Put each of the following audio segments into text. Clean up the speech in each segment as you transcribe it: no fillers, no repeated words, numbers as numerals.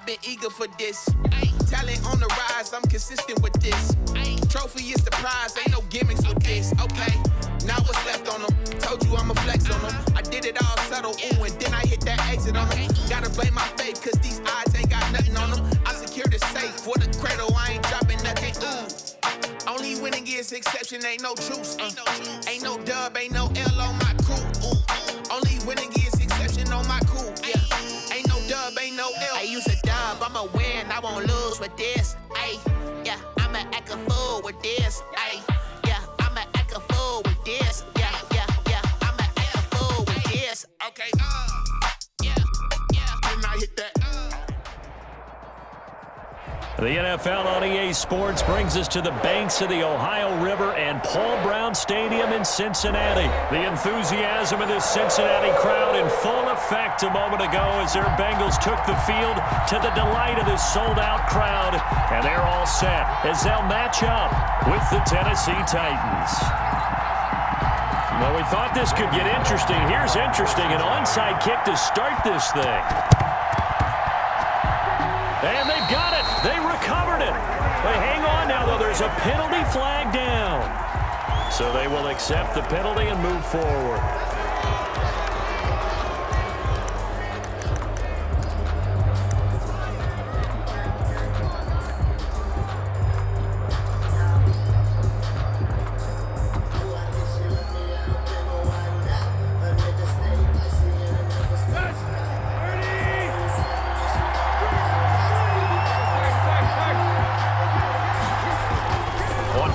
I've been eager for this. Ay, talent on the rise, I'm consistent with this. Ay, trophy is the prize, ain't no gimmicks with this. Okay, now what's left on them? Told you I'ma flex on them. I did it all subtle, ooh, and then I hit that exit on them. Gotta blame my faith, cause these odds ain't got nothing on them. I secure the safe for the cradle, I ain't dropping nothing, ooh. Only winning is exception, ain't no truce. Ain't no dub, ain't no L on my crew. Only winning is exception on my crew. Yeah. Ain't no dub, ain't no L. I use a dub, I'ma win, I won't lose with this. Ay, yeah, I'ma act a fool with this. Ay, yeah, I'ma act a fool with this. Yeah, I'ma act a fool with this. Okay, yeah. Then I hit that. The NFL on EA Sports brings us to the banks of the Ohio River and Paul Brown Stadium in Cincinnati. The enthusiasm of this Cincinnati crowd in full effect a moment ago as their Bengals took the field to the delight of this sold-out crowd. And they're all set as they'll match up with the Tennessee Titans. Well, we thought this could get interesting. Here's interesting, an onside kick to start this thing. And they've got it. They recovered it. They hang on now, though. There's a penalty flag down. So they will accept the penalty and move forward.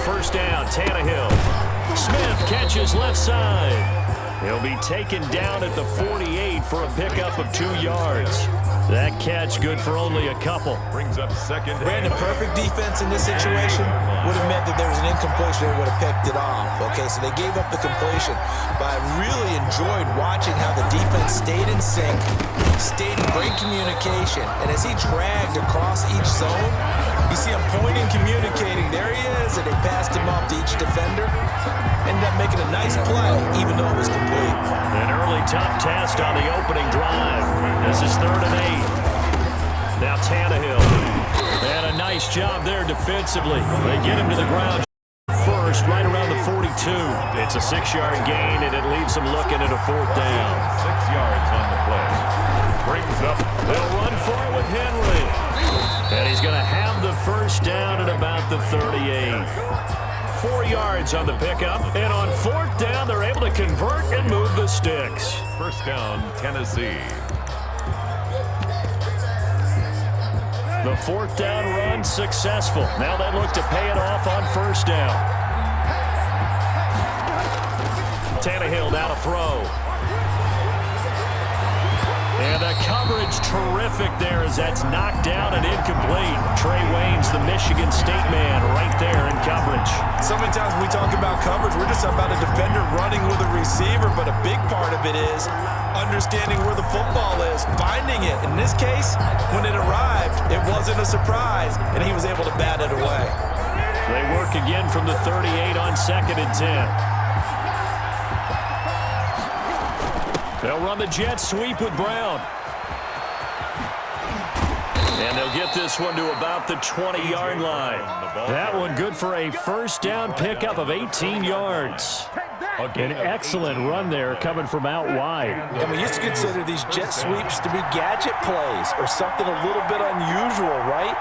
First down, Tannehill. Smith catches left side. He'll be taken down at the 48 for a pickup of 2 yards. That catch good for only a couple. Brings up second. Brandon, perfect defense in this situation would have meant that there was an incompletion. They would have picked it off. Okay, so they gave up the completion. But I really enjoyed watching how the defense stayed in sync, stayed in great communication. And as he dragged across each zone, you see him pointing, communicating. There he is, and they passed him off to each defender. Ended up making a nice play, even though it was complete. An early tough test on the opening drive. This is 3rd and 8. Now Tannehill. And a nice job there defensively. They get him to the ground first, right around the 42. It's a 6-yard gain, and it leaves them looking at a 4th down. 6 yards on the play. Brings up. They'll run for it with Henry. And he's going to have the first down at about the 38. 4 yards on the pickup. And on 4th down, they're able to convert and move the sticks. First down, Tennessee. The 4th down run successful. Now they look to pay it off on 1st down. Tannehill now to throw. And the coverage terrific there as that's knocked down and incomplete. Trey Waynes, the Michigan State man, right there in coverage. So many times when we talk about coverage, we're just about a defender running with a receiver, but a big part of it is understanding where the football is, finding it. In this case, when it arrived, it wasn't a surprise, and he was able to bat it away. They work again from the 38 on 2nd and 10. They'll run the jet sweep with Brown. And they'll get this one to about the 20-yard line. That one good for a first down pickup of 18 yards. An excellent run there coming from out wide. And we used to consider these jet sweeps to be gadget plays or something a little bit unusual, right?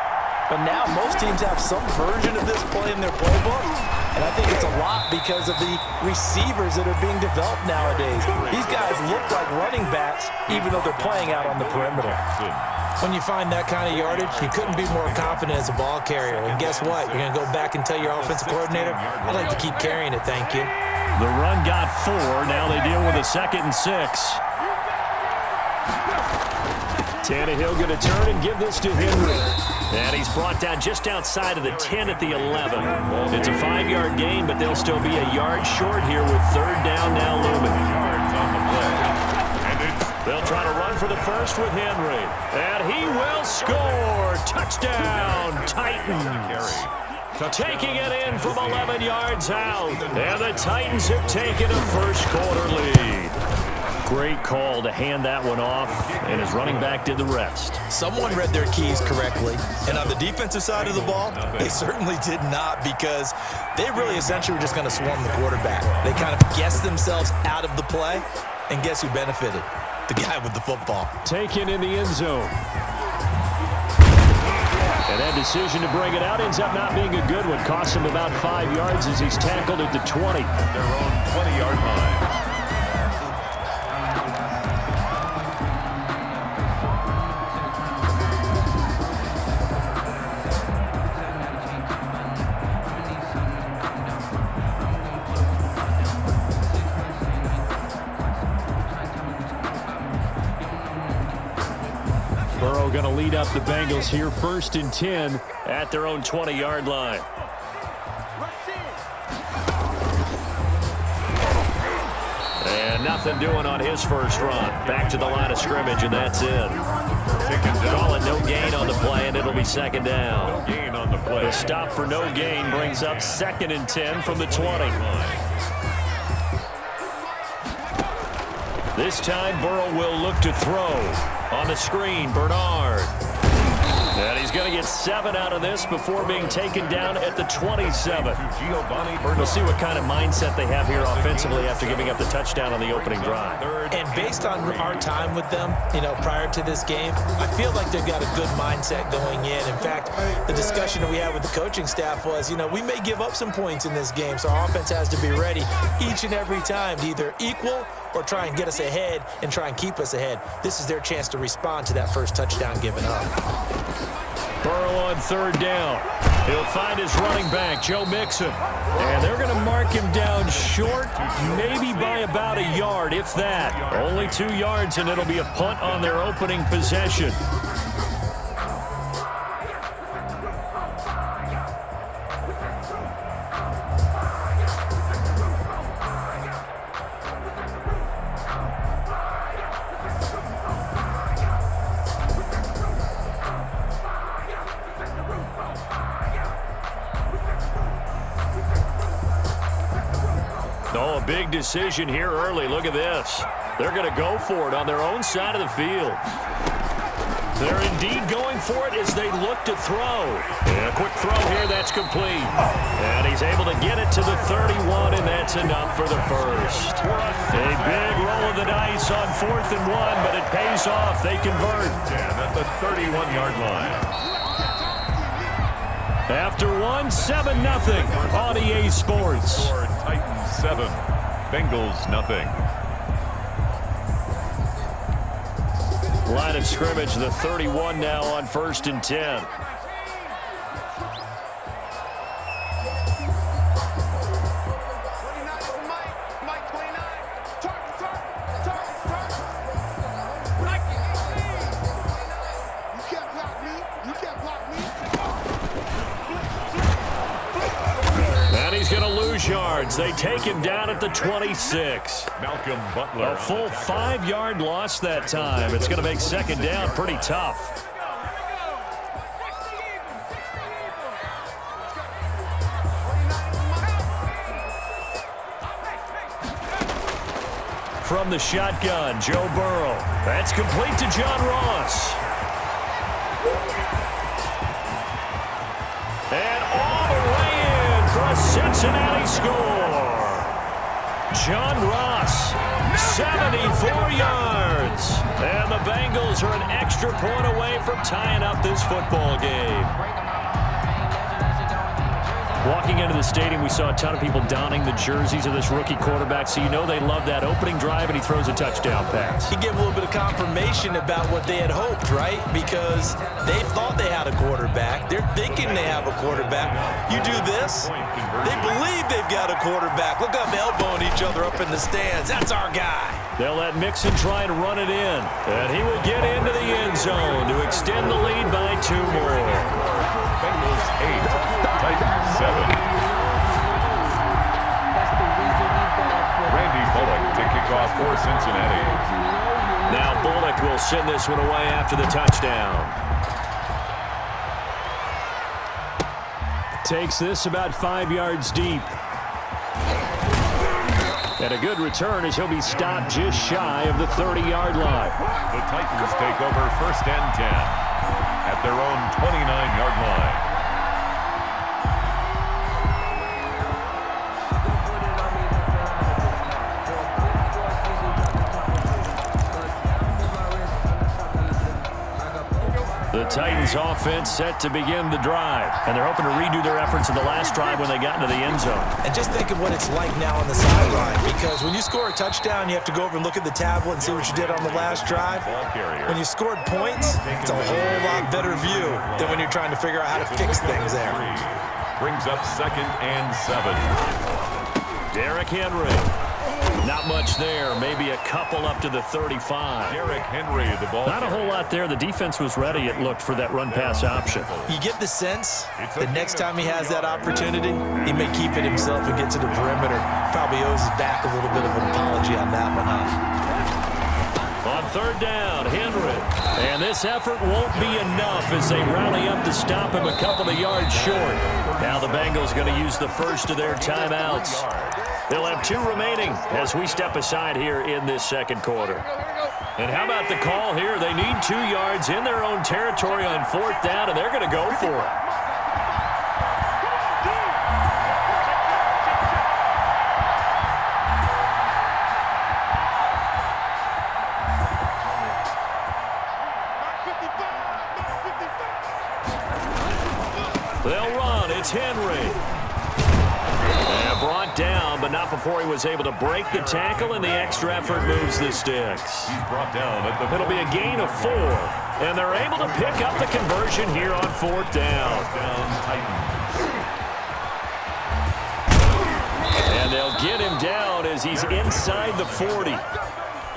But now most teams have some version of this play in their playbook. And I think it's a lot because of the receivers that are being developed nowadays. These guys look like running backs even though they're playing out on the perimeter. When you find that kind of yardage, you couldn't be more confident as a ball carrier. And guess what? You're going to go back and tell your offensive coordinator, I'd like to keep carrying it, thank you. The run got 4. Now they deal with a 2nd and 6. Tannehill going to turn and give this to Henry. And he's brought down just outside of the 10 at the 11. It's a 5-yard gain, but they'll still be a yard short here with 3rd down now looming. They'll try to run for the first with Henry. And he will score. Touchdown, Titans. Taking it in from 11 yards out. And the Titans have taken a first quarter lead. Great call to hand that one off, and his running back did the rest. Someone read their keys correctly, and on the defensive side of the ball, they certainly did not, because they really essentially were just going to swarm the quarterback. They kind of guessed themselves out of the play, and guess who benefited? The guy with the football. Taken in the end zone. And that decision to bring it out ends up not being a good one. Cost him about 5 yards as he's tackled at the 20. Their own 20-yard line. Burrow going to lead up the Bengals here, 1st and 10 at their own 20-yard line. And nothing doing on his first run. Back to the line of scrimmage, and that's it. Call it no gain on the play, and it'll be 2nd down. No gain on the play. The stop for no gain brings up 2nd and 10 from the 20. This time, Burrow will look to throw. On the screen, Bernard. And he's going to get 7 out of this before being taken down at the 27. We'll see what kind of mindset they have here offensively after giving up the touchdown on the opening drive. And based on our time with them, prior to this game, I feel like they've got a good mindset going in. In fact, the discussion that we had with the coaching staff was, we may give up some points in this game, so our offense has to be ready each and every time to either equal or try and get us ahead and try and keep us ahead. This is their chance to respond to that first touchdown given up. Burrow on 3rd down. He'll find his running back, Joe Mixon. And they're going to mark him down short, maybe by about a yard, if that. Only 2 yards, and it'll be a punt on their opening possession. Oh, a big decision here early. Look at this. They're going to go for it on their own side of the field. They're indeed going for it as they look to throw. And a quick throw here, that's complete. And he's able to get it to the 31, and that's enough for the first. A big roll of the dice on 4th and 1, but it pays off. They convert. And at the 31-yard line. After 1, 7-0 on EA Sports. Titans 7, Bengals nothing. Line of scrimmage, the 31 now on 1st and 10. Yards. They take him down at the 26. Malcolm Butler. A full 5-yard loss that time. It's going to make 2nd down pretty tough. From the shotgun, Joe Burrow. That's complete to John Ross. And all the way in for a Cincinnati score. John Ross, 74 yards. And the Bengals are an extra point away from tying up this football game. Walking into the stadium, we saw a ton of people donning the jerseys of this rookie quarterback, so you know they love that opening drive, and he throws a touchdown pass. He gave a little bit of confirmation about what they had hoped, right? Because they thought they had a quarterback. They're thinking they have a quarterback. You do this, they believe they've got a quarterback. Look up, elbowing each other up in the stands. That's our guy. They'll let Mixon try to run it in, and he will get into the end zone to extend the lead by 2 more. Bengals 8, Titans 7. Randy Bullock to kick off for Cincinnati. Now Bullock will send this one away after the touchdown. Takes this about 5 yards deep. And a good return as he'll be stopped just shy of the 30-yard line. The Titans take over 1st and 10 at their own 29-yard line. The Titans offense set to begin the drive, and they're hoping to redo their efforts in the last drive when they got into the end zone. And just think of what it's like now on the sideline, because when you score a touchdown, you have to go over and look at the tablet and see what you did on the last drive. When you scored points, it's a whole lot better view than when you're trying to figure out how to fix things there. Brings up 2nd and 7. Derrick Henry. Not much there. Maybe a couple up to the 35. Derrick Henry, the ball. Not a whole lot there. The defense was ready, it looked, for that run-pass option. You get the sense that next time he has that opportunity, he may keep it himself and get to the perimeter. Probably owes his back a little bit of an apology on that one, huh? On 3rd down, Henry. And this effort won't be enough as they rally up to stop him a couple of yards short. Now the Bengals going to use the first of their timeouts. They'll have 2 remaining as we step aside here in this 2nd quarter. And how about the call here? They need 2 yards in their own territory on 4th down, and they're going to go for it. They'll run. It's Henry. Brought down, but not before he was able to break the tackle, and the extra effort moves the sticks. He's brought down at the It'll be a gain of 4, and they're able to pick up the conversion here on 4th down. And they'll get him down as he's inside the 40.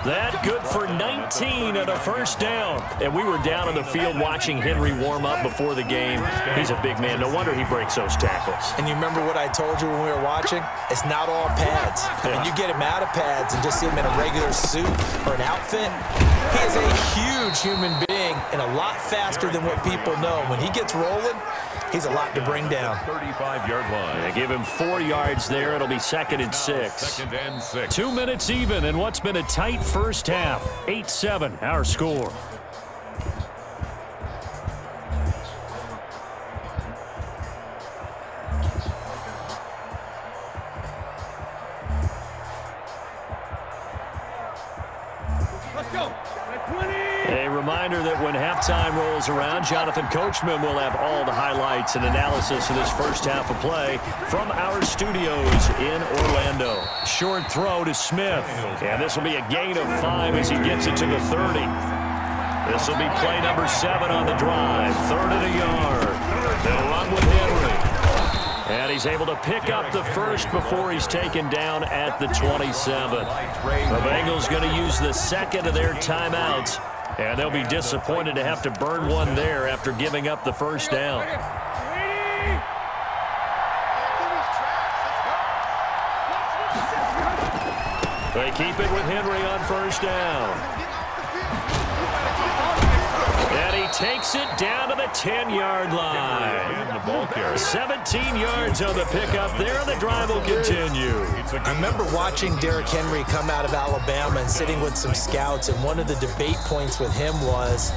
That good for 19 and a 1st down. And we were down on the field watching Henry warm up before the game. He's a big man. No wonder he breaks those tackles. And you remember what I told you when we were watching? It's not all pads. When you get him out of pads and just see him in a regular suit or an outfit, he is a huge human being and a lot faster than what people know. When he gets rolling, he's a lot to bring down. 35-yard line. They give him 4 yards there. It'll be 2nd and 6. 2nd and 6. 2 minutes even in what's been a tight first half. 8-7 our score. Let's go. A reminder that when halftime rolls around, Jonathan Coachman will have all the highlights and analysis of this first half of play from our studios in Orlando. Short throw to Smith, and this will be a gain of 5 as he gets it to the 30. This will be play number 7 on the drive. 3rd and a yard. They'll run with Henry. And he's able to pick up the first before he's taken down at the 27. The Bengals going to use the 2nd of their timeouts, and they'll be disappointed to have to burn one there after giving up the 1st down. They keep it with Henry on 1st down. And he takes it down to the 10-yard line. 17 yards on the pickup there, and the drive will continue. I remember watching Derrick Henry come out of Alabama and sitting with some scouts, and one of the debate points with him was,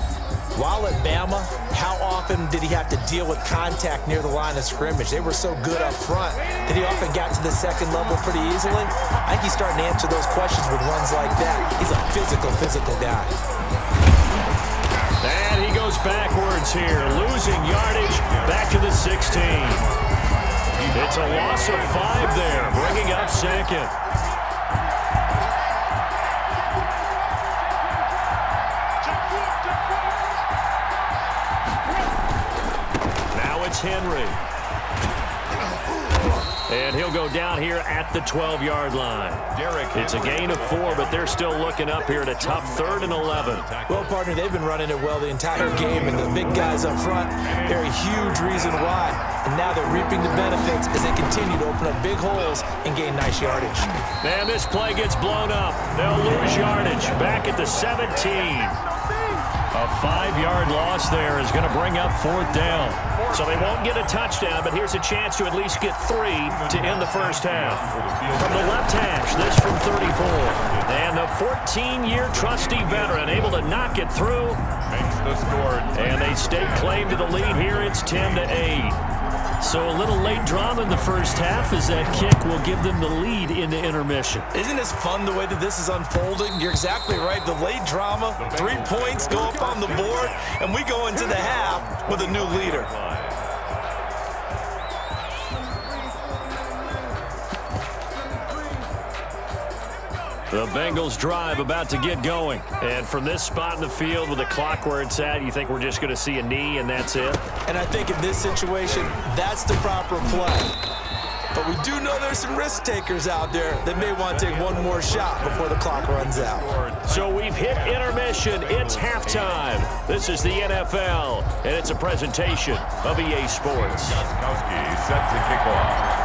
while at Bama, how often did he have to deal with contact near the line of scrimmage? They were so good up front that he often got to the 2nd level pretty easily. I think he's starting to answer those questions with runs like that. He's a physical guy. And he goes backwards here, losing yardage back to the 16. It's a loss of 5 there, bringing up 2nd. Now it's Henry. And he'll go down here at the 12-yard line. It's a gain of 4, but they're still looking up here at a tough 3rd and 11. Well, partner, they've been running it well the entire game, and the big guys up front, they're a huge reason why. And now they're reaping the benefits as they continue to open up big holes and gain nice yardage. And this play gets blown up. They'll lose yardage back at the 17. A 5-yard loss there is going to bring up 4th down. So they won't get a touchdown, but here's a chance to at least get 3 to end the first half. From the left hash, this from 34. And the 14-year trusty veteran able to knock it through. Makes the score. And they stake claim to the lead here. It's 10-8. So a little late drama in the first half as that kick will give them the lead into intermission. Isn't this fun the way that this is unfolding? You're exactly right. The late drama, 3 points go up on the board, and we go into the half with a new leader. The Bengals drive about to get going. And from this spot in the field with the clock where it's at, you think we're just going to see a knee and that's it? And I think in this situation, that's the proper play. But we do know there's some risk takers out there that may want to take one more shot before the clock runs out. So we've hit intermission. It's halftime. This is the NFL, and it's a presentation of EA Sports. Gostkowski set to kick off.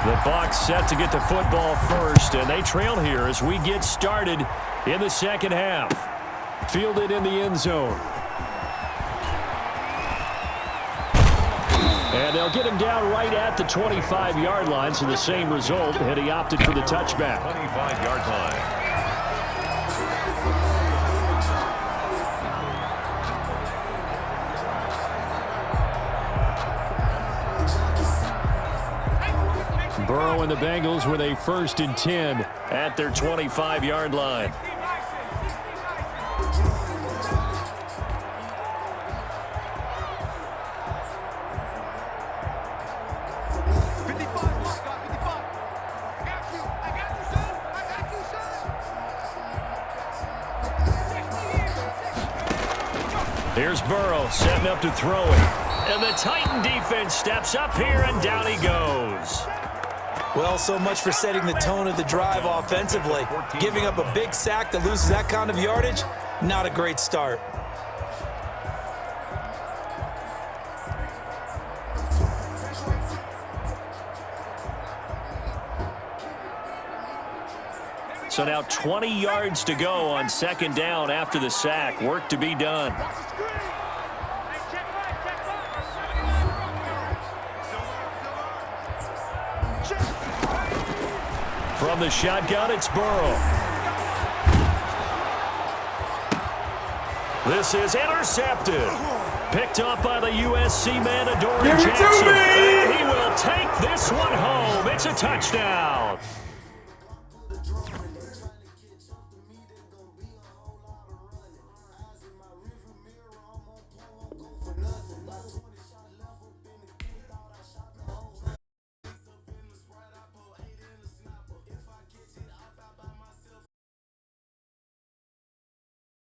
The Bucs set to get the football first, and they trail here as we get started in the second half. Fielded in the end zone. And they'll get him down right at the 25-yard line, so the same result, and he opted for the touchback. 25-yard line. Burrow and the Bengals with a 1st and 10 at their 25-yard line. Here's Burrow setting up to throw it. And the Titan defense steps up here, and down he goes. Well, so much for setting the tone of the drive offensively. Giving up a big sack that loses that kind of yardage, not a great start. So now 20 yards to go on 2nd down after the sack. Work to be done. From the shotgun, it's Burrow. This is intercepted. Picked up by the USC man, Adoree Jackson. And he will take this one home. It's a touchdown.